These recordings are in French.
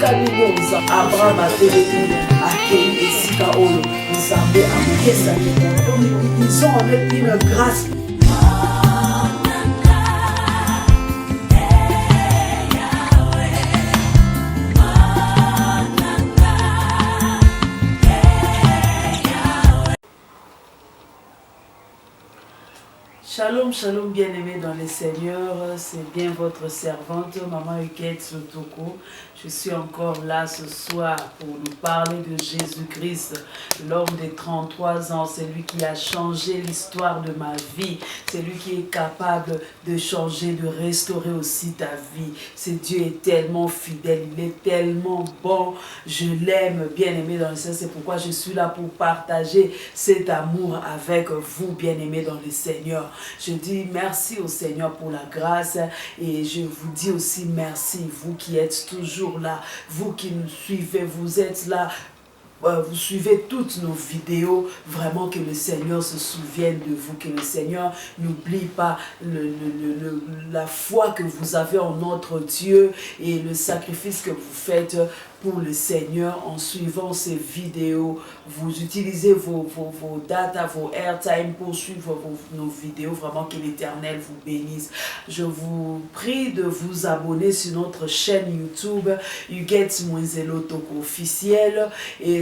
Abraham a télé accueilli Esika Olo, Nzambe a Mesa. Ils ont avec une grâce. Shalom, shalom bien-aimés dans le Seigneur, c'est bien votre servante, Maman Huguette Sotoko. Je suis encore là ce soir pour nous parler de Jésus-Christ, l'homme de 33 ans. C'est lui qui a changé l'histoire de ma vie. C'est lui qui est capable de changer, de restaurer aussi ta vie. Ce Dieu est tellement fidèle, il est tellement bon. Je l'aime, bien-aimé dans le Seigneur. C'est pourquoi je suis là pour partager cet amour avec vous, bien-aimés dans le Seigneur. Je dis merci au Seigneur pour la grâce et je vous dis aussi merci, vous qui êtes toujours là, vous qui nous suivez, vous êtes là, vous suivez toutes nos vidéos, vraiment que le Seigneur se souvienne de vous, que le Seigneur n'oublie pas la foi que vous avez en notre Dieu et le sacrifice que vous faites pour le Seigneur en suivant ces vidéos. Vous utilisez vos data, vos airtime pour suivre nos vidéos. Vraiment que l'Éternel vous bénisse. Je vous prie de vous abonner sur notre chaîne YouTube Huguette Mwenzelo Toko officiel et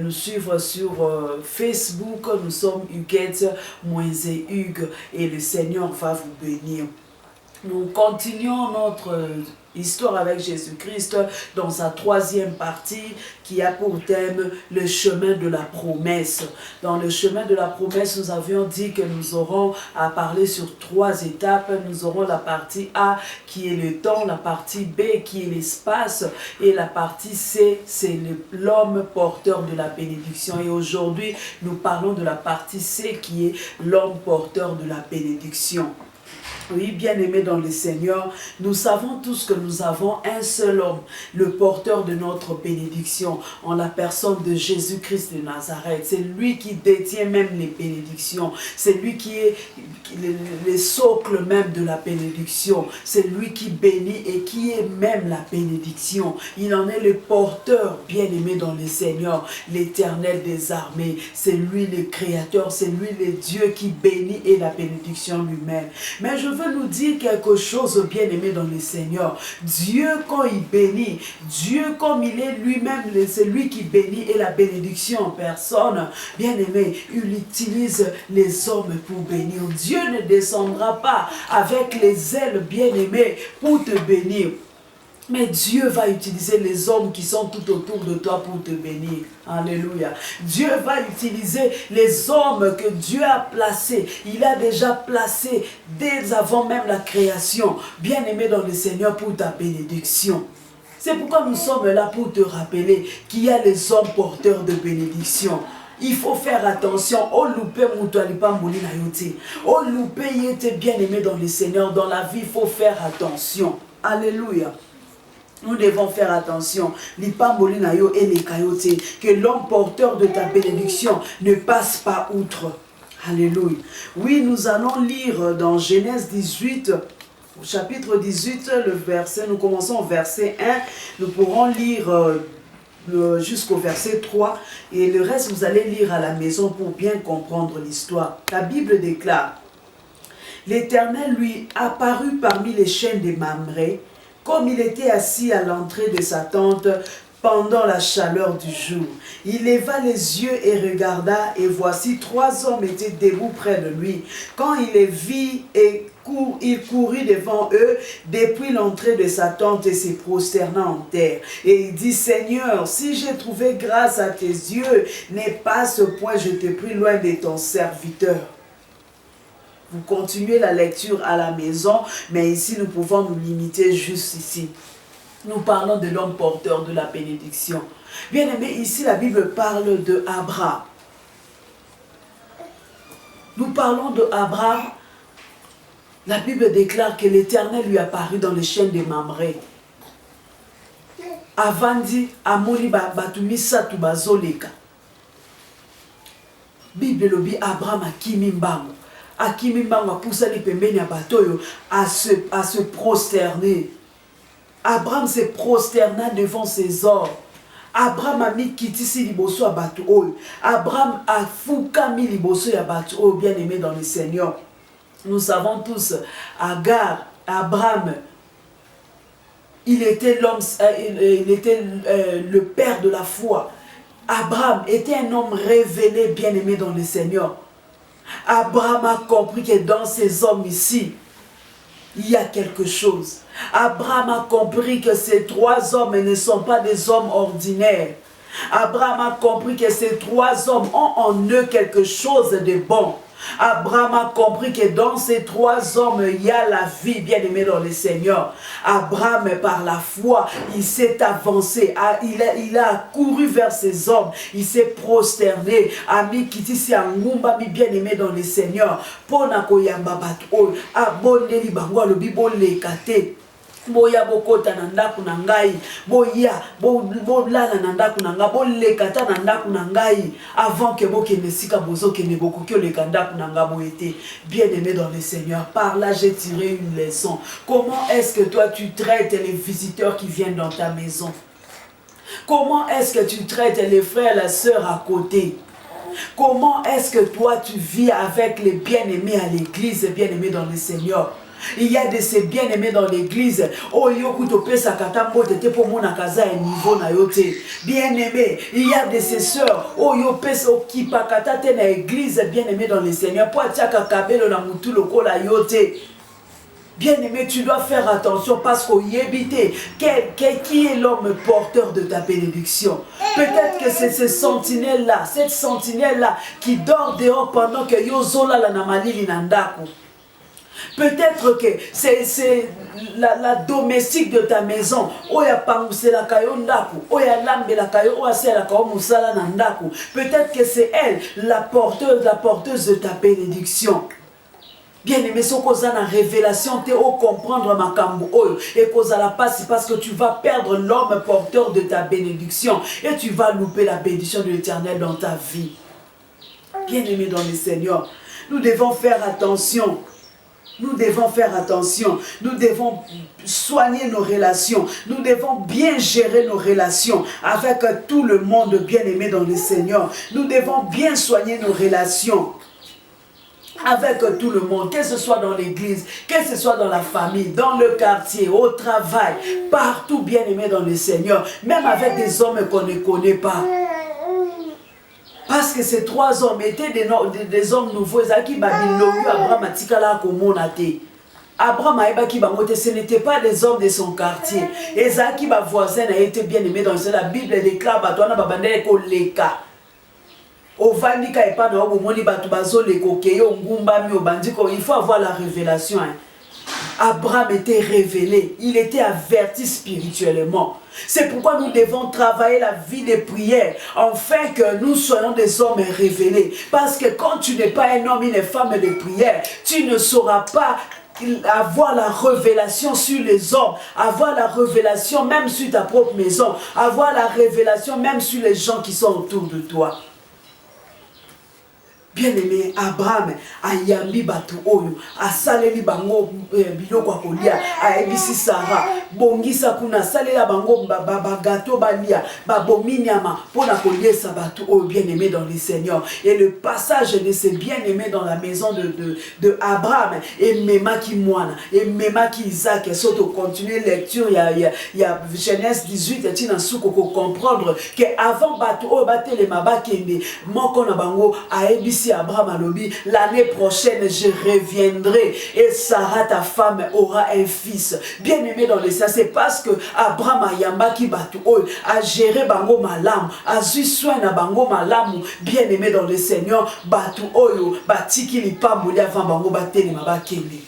nous suivre sur Facebook. Nous sommes Huguette Mwenze Hugues et le Seigneur va vous bénir. Nous continuons notre histoire avec Jésus-Christ dans sa troisième partie qui a pour thème le chemin de la promesse. Dans le chemin de la promesse, nous avions dit que nous aurons à parler sur 3 étapes. Nous aurons la partie A qui est le temps, la partie B qui est l'espace et la partie C c'est l'homme porteur de la bénédiction. Et aujourd'hui, nous parlons de la partie C qui est l'homme porteur de la bénédiction. Oui, bien-aimés dans le Seigneur, nous savons tous que nous avons un seul homme, le porteur de notre bénédiction, en la personne de Jésus-Christ de Nazareth. C'est lui qui détient même les bénédictions. C'est lui qui est le socle même de la bénédiction. C'est lui qui bénit et qui est même la bénédiction. Il en est le porteur, bien-aimé dans le Seigneur, l'Éternel des armées. C'est lui le Créateur, c'est lui le Dieu qui bénit et la bénédiction lui-même. Mais je veux nous dire quelque chose, bien-aimé dans le Seigneur. Dieu, quand il bénit, Dieu, comme il est lui-même, c'est lui qui bénit et la bénédiction en personne, bien-aimé, il utilise les hommes pour bénir. Dieu ne descendra pas avec les ailes, bien-aimé, pour te bénir. Mais Dieu va utiliser les hommes qui sont tout autour de toi pour te bénir. Alléluia. Dieu va utiliser les hommes que Dieu a placés. Il a déjà placé dès avant même la création. Bien-aimé dans le Seigneur pour ta bénédiction. C'est pourquoi nous sommes là pour te rappeler qu'il y a les hommes porteurs de bénédiction. Il faut faire attention. Oh loupé moutoualipa mouli na yote. Oh loupé yete bien-aimé dans le Seigneur. Dans la vie, il faut faire attention. Alléluia. Nous devons faire attention, l'ipambolinayo et les kayote, que l'homme porteur de ta bénédiction ne passe pas outre. Alléluia. Oui, nous allons lire dans Genèse 18, au chapitre 18, le verset, nous commençons au verset 1, nous pourrons lire jusqu'au verset 3, et le reste vous allez lire à la maison pour bien comprendre l'histoire. La Bible déclare, l'Éternel lui apparut parmi les chênes de Mamré, comme il était assis à l'entrée de sa tente pendant la chaleur du jour. Il leva les yeux et regarda, et voici 3 hommes étaient debout près de lui. Quand il les vit, il courut devant eux depuis l'entrée de sa tente et se prosterna en terre. Et il dit, Seigneur, si j'ai trouvé grâce à tes yeux, n'aie pas ce point, je te prie loin de ton serviteur. Vous continuez la lecture à la maison, mais ici nous pouvons nous limiter juste ici. Nous parlons de l'homme porteur de la bénédiction. Bien aimé, ici la Bible parle de Abraham. Nous parlons de Abraham. La Bible déclare que l'Éternel lui apparut dans les chênes de Mamré. Avandi amoni batumisa tubazoleka. Bible lobi Abraham akimi mbango. Akimi mbango poussa li pembeni ya batoyo à se prosterner. Abraham se prosterna devant ses hommes. Abraham a mis kitisi liboso à bateau. Abraham a fukami liboso ya bateau, bien aimé dans le Seigneur. Nous savons tous, Agar, Abraham, il était l'homme, il était le père de la foi. Abraham était un homme révélé, bien aimé dans le Seigneur. Abraham a compris que dans ces hommes ici, il y a quelque chose. Abraham a compris que ces trois hommes ne sont pas des hommes ordinaires. Abraham a compris que ces trois hommes ont en eux quelque chose de bon. Abraham a compris que dans ces trois hommes, il y a la vie, bien aimé dans le Seigneur. Abraham, par la foi, il s'est avancé, il a couru vers ces hommes, il s'est prosterné, ami kitisi angumba mi bien aimé dans le Seigneur. Pona koyamba bato, aboneli bango alobi bolekate. Boya bokota na ndaku na ngai, boya bolala na ndaku na ngai, bolekata na ndaku na ngai avant que bokende sika bozokende bokoki oleka ndaku na ngai boyete. Bien aimé dans le Seigneur, par là j'ai tiré une leçon. Comment est-ce que toi tu traites les visiteurs qui viennent dans ta maison? Comment est-ce que tu traites les frères et les sœurs à côté? Comment est-ce que toi tu vis avec les bien-aimés à l'église, bien-aimés dans le Seigneur? Il y a de ces bien-aimés dans l'église. Oh, bien-aimé, il y a de ces sœurs. Oh, l'église, bien-aimé dans le Seigneur. Bien-aimé, tu dois faire attention parce qu'au yébité, qui est l'homme porteur de ta bénédiction? Peut-être que c'est ce sentinelle-là, cette sentinelle-là qui dort dehors pendant que Yozola la namalili nandako. Peut-être que c'est la domestique de ta maison. Peut-être que c'est elle, la porteuse de ta bénédiction. Bien-aimé, ce qu'on a une révélation, tu vas comprendre ma cambo et qu'on a la passe parce que tu vas perdre l'homme porteur de ta bénédiction et tu vas louper la bénédiction de l'Éternel dans ta vie. Bien-aimé dans le Seigneur, nous devons faire attention. Nous devons faire attention, nous devons soigner nos relations, nous devons bien gérer nos relations avec tout le monde bien-aimé dans le Seigneur. Nous devons bien soigner nos relations avec tout le monde, que ce soit dans l'église, que ce soit dans la famille, dans le quartier, au travail, partout bien-aimé dans le Seigneur, même avec des hommes qu'on ne connaît pas. Parce que ces trois hommes étaient des hommes nouveaux. Abraham, ce n'était pas des hommes de son quartier. Et Zaki, ma voisin, a été bien aimé dans la Bible. Déclare il faut avoir la révélation. Abraham était révélé, il était averti spirituellement. C'est pourquoi nous devons travailler la vie de prière, afin que nous soyons des hommes révélés. Parce que quand tu n'es pas un homme, une femme de prière, tu ne sauras pas avoir la révélation sur les hommes, avoir la révélation même sur ta propre maison, avoir la révélation même sur les gens qui sont autour de toi. Bien-aimé, Abraham a yambi batu oyo, a saleli bango biloko kolia, a ebisi Sarah, bongisa kuna salela bango gato balia, babominyama pona koliesa batu oyo, bien-aimé dans le Seigneur. Et le passage de ces bien-aimés dans la maison de Abraham et Memaki Moana et Memaki Isaac, surtout continuer lecture, il y a Genèse 18 et tina souko comprendre que avant batu oyo batele mabakende moko na bango a ebisi Abraham alobi, l'année prochaine je reviendrai et Sarah ta femme aura un fils. Bien aimé dans le Seigneur, c'est parce que Abraham a yambaki batu oyo a géré bango malamu, a zui soin na bango malamu. Bien aimé dans le Seigneur, batu oyo batiki lipamboli avant bango batele mabakende.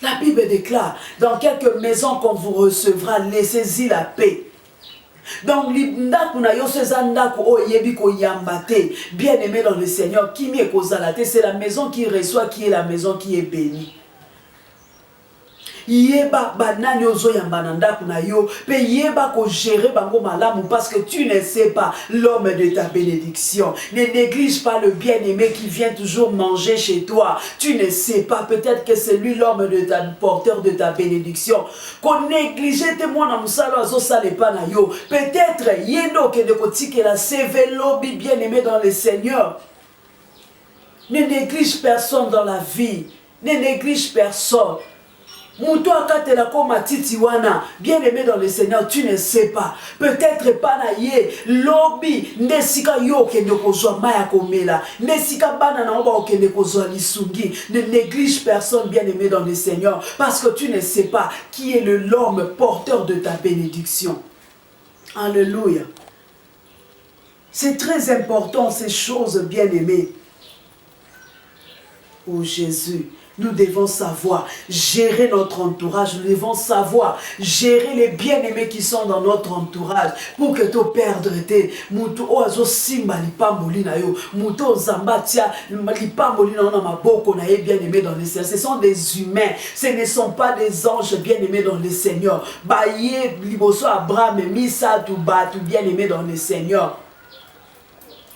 La Bible déclare, dans quelques maisons qu'on vous recevra, laissez-y la paix. Donc, bien aimé dans le Seigneur, c'est la maison qui reçoit, qui est la maison qui est bénie. Yeba banani ozo yambananda kuna yo. Pe yeba ko gérer bango malamu parce que tu ne sais pas l'homme de ta bénédiction. Ne néglige pas le bien-aimé qui vient toujours manger chez toi. Tu ne sais pas, peut-être que c'est lui l'homme de ta porteur de ta bénédiction. Qu'on néglige tes mois na musalo azo sale pa na yo. Peut-être yendo ke de kotike la CV lobby bien-aimé dans le Seigneur. Ne néglige personne dans la vie. Ne néglige personne. Mouto akatela koma titiwana, bien aimé dans le Seigneur, tu ne sais pas. Peut-être pas na ye, lobby, nesika yo kende kozwa maya komela, nesika bana na oba okende kozwa lisungi. Ne néglige personne, bien aimé dans le Seigneur, parce que tu ne sais pas qui est l'homme porteur de ta bénédiction. Alléluia. C'est très important ces choses, bien aimées. Oh Jésus. Nous devons savoir gérer notre entourage. Nous devons savoir gérer les bien-aimés qui sont dans notre entourage. Pour que tu perdre tes mutu oazo simba lipamboli na yo. Mutu ozambatia lipamboli na ona maboko na ye bien-aimés dans le Seigneur. Ce sont des humains. Ce ne sont pas des anges bien-aimés dans le Seigneur. Baye liboso Abraham misa tu batu bien-aimés dans le Seigneur.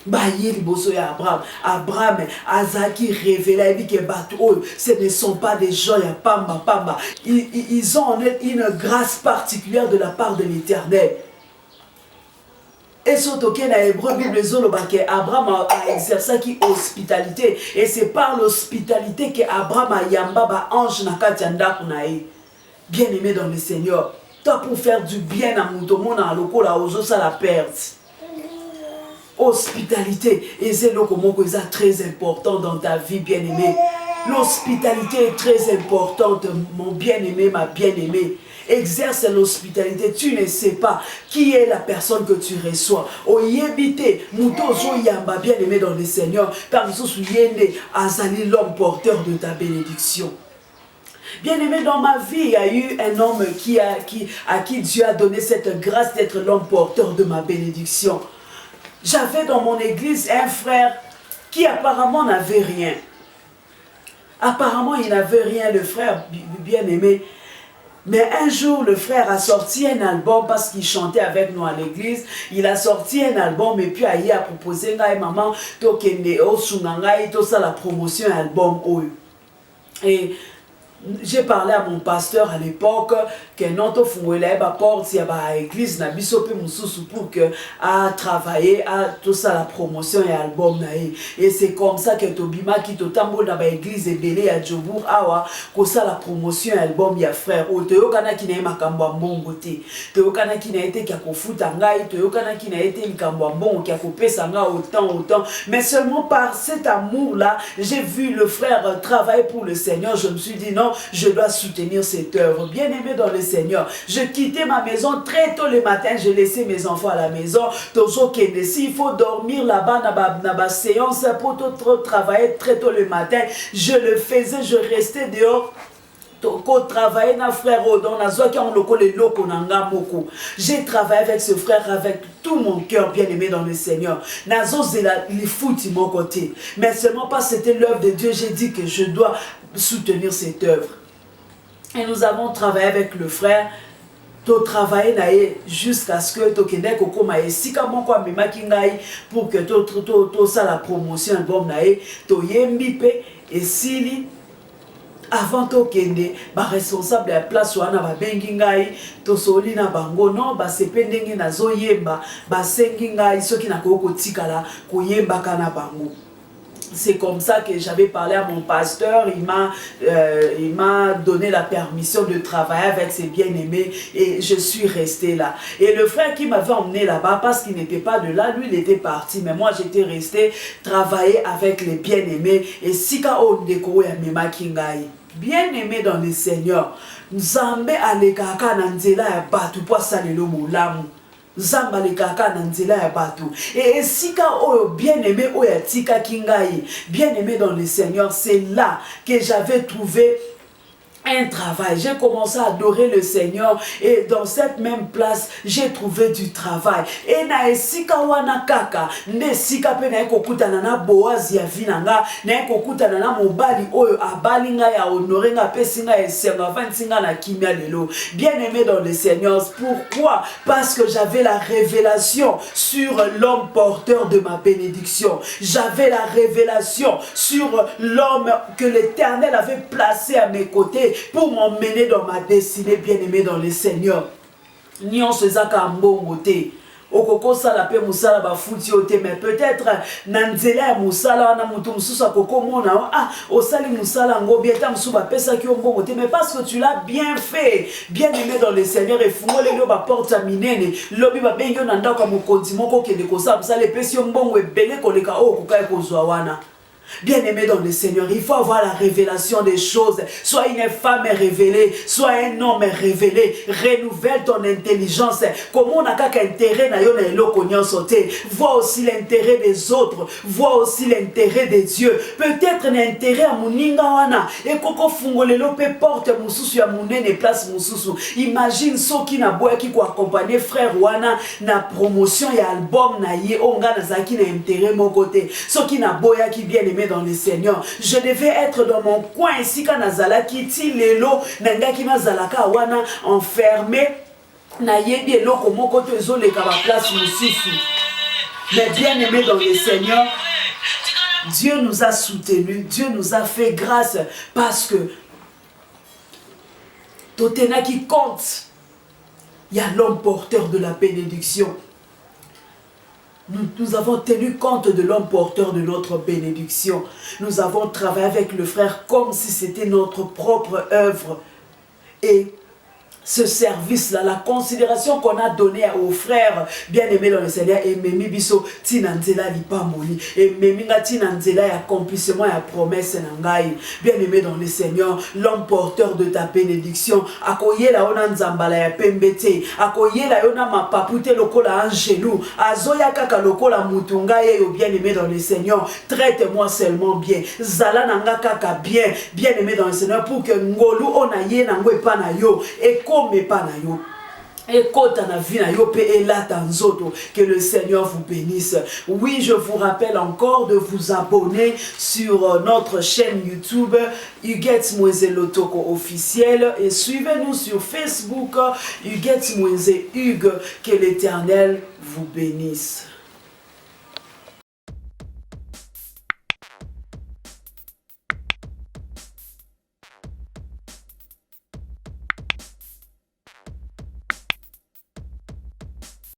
Baye liboso ya Abraham. Abraham azaki révélé que ce ne sont pas des gens ya pamba pamba. Ils ont une grâce particulière de la part de l'Éternel. Et surtout que dans l'Hébreu Bible Abraham a exercé qui hospitalité et c'est par l'hospitalité que Abraham a yamba ba ange na katianda kunae. Bien aimé dans le Seigneur, toi pour faire du bien à mon na loko la ozo ça la perte. Hospitalité, et c'est le très important dans ta vie, bien-aimé. L'hospitalité est très importante, mon bien-aimé, ma bien-aimée. Exerce l'hospitalité, tu ne sais pas qui est la personne que tu reçois. Oyebite, mutozo yamba, bien-aimé dans le Seigneur, par yende azali l'homme porteur de ta bénédiction. Bien-aimé, dans ma vie, il y a eu un homme à qui Dieu a donné cette grâce d'être l'homme porteur de ma bénédiction. J'avais dans mon église un frère qui apparemment n'avait rien. Apparemment, il n'avait rien, le frère bien-aimé. Mais un jour, le frère a sorti un album parce qu'il chantait avec nous à l'église. Il a sorti un album et puis il a proposé à maman la promotion album. Et j'ai parlé à mon pasteur à l'époque que notre fouet porte si à l'église n'a bisope mususu pour que à travailler à tout ça la promotion et album et c'est comme ça que Tobima qui totambo dans l'église et belé à Djobour awa que ça la promotion album ya frère o te yokana ki na makambo mbongo te te yokana ki na été ki akofuta ngai te yokana ki na été likambo mbongo ki akopesa nga autant mais seulement par cet amour là j'ai vu le frère travailler pour le Seigneur. Je me suis dit non, je dois soutenir cette œuvre. Bien aimé dans le Seigneur, je quittais ma maison très tôt le matin, je laissais mes enfants à la maison. S'il faut dormir là-bas dans la séance pour trop travailler très tôt le matin, je le faisais, je restais dehors. Travailler na frère Odon, j'ai travaillé avec ce frère avec tout mon cœur, bien aimé dans le Seigneur. Nazo zela li fouti mon côté, mais seulement parce que c'était l'œuvre de Dieu, j'ai dit que je dois soutenir cette œuvre. Et nous avons travaillé avec le frère. To travailler jusqu'à ce que to kende kokoma esika moko amema kingai pour que to ça la promotion album nae to yembi pe esili. Avant to kende ba responsable ya place wana ba bengi ngai to soli na bango non ba sependenge na zo yemba ba sengi ngai soki na koko tikala ko yemba kana bango. C'est comme ça que j'avais parlé à mon pasteur, il m'a donné la permission de travailler avec ses bien-aimés et je suis restée là. Et le frère qui m'avait emmené là-bas, parce qu'il n'était pas de là, lui il était parti, mais moi j'étais restée travailler avec les bien-aimés et Sika Ondeko ya Mema Kingai. Bien-aimé dans le Seigneur, Nzambe alekaka na nzela ya batu po salelo molamu. Zamba le kaka na nzela ya batu. Et sika oyo bien-aimé oya tika kingai, bien-aimé dans le Seigneur, c'est là que j'avais trouvé un travail. J'ai commencé à adorer le Seigneur et dans cette même place, j'ai trouvé du travail. Et na esika wana kaka, ne sika pe na ekokuta na Boaz ya vinanga, na ekokuta na mobali oyo abalinga ya honorenga pesinga esenga vantinga na kimia lelo. Bien-aimé dans le Seigneur, pourquoi? Parce que j'avais la révélation sur l'homme porteur de ma bénédiction. J'avais la révélation sur l'homme que l'Éternel avait placé à mes côtés pour m'emmener dans ma destinée, bien-aimé dans le Seigneur. Nyonso ezaka mbongo te. Okoko sala pe musala ba futi ote, mais peut-être nanzela ya musala wana mutu mususu akoko mona osali musala ngo bieta musu ba pesa ki mbongo te, mais parce que tu l'as bien fait, bien-aimé dans le Seigneur, et fungole lo ba porte minene lobi ba bengo na ndako mokonzi moko kende ko sala musala pesi mbongo ebele koleka okoka ekozwa wana. Bien-aimé dans le Seigneur, il faut avoir la révélation des choses. Sois une femme révélée, sois un homme révélé. Renouvelle ton intelligence. Comment on a qu'un intérêt na yo na eloko nyonso te. Vois aussi l'intérêt des autres. Vois aussi l'intérêt de Dieu. Peut-être un intérêt à muninga wana. Et koko fungolelo pe porte mususu ya munene place mususu. Imagine ceux qui na boya qui ko accompagner frère wana na promotion ya album na ye onga na zaki na intérêt mon côté. Ceux qui na boya qui bien aimé dans le Seigneur, je devais être dans mon coin ici quand nazala kiti lelo nangaki nazalaka wana enfermé na yebi eloko moko to ezoleka ba place mususu. Mais bien aimé dans le Seigneur, Dieu nous a soutenus, Dieu nous a fait grâce parce que totena qui compte, il y a l'homme porteur de la bénédiction. Nous avons tenu compte de l'homme porteur de notre bénédiction. Nous avons travaillé avec le frère comme si c'était notre propre œuvre. Et ce service-là, la considération qu'on a donnée aux frères bien-aimés dans le Seigneur, et Memi Biso, Tinanzela Lipamoli, et Memi Tinanzela, accomplissement et promesse Nangai, bien-aimé dans le Seigneur, l'homme porteur de ta bénédiction, Akoye la ona nzambala ya pembete, Akoye la ona mapapute lokola angelou, Azoya kaka lokola mutunga ye, bien-aimé dans le Seigneur, traite-moi seulement bien, Zala nanga kaka bien, bien-aimé dans le Seigneur, pour que ngolu onaye nangwe panayo, et mais pas na yo. Et que le Seigneur vous bénisse. Oui, je vous rappelle encore de vous abonner sur notre chaîne YouTube Huguette Moïse Lotoko officiel et suivez-nous sur Facebook Huguette Moïse Hugues. Que l'Éternel vous bénisse.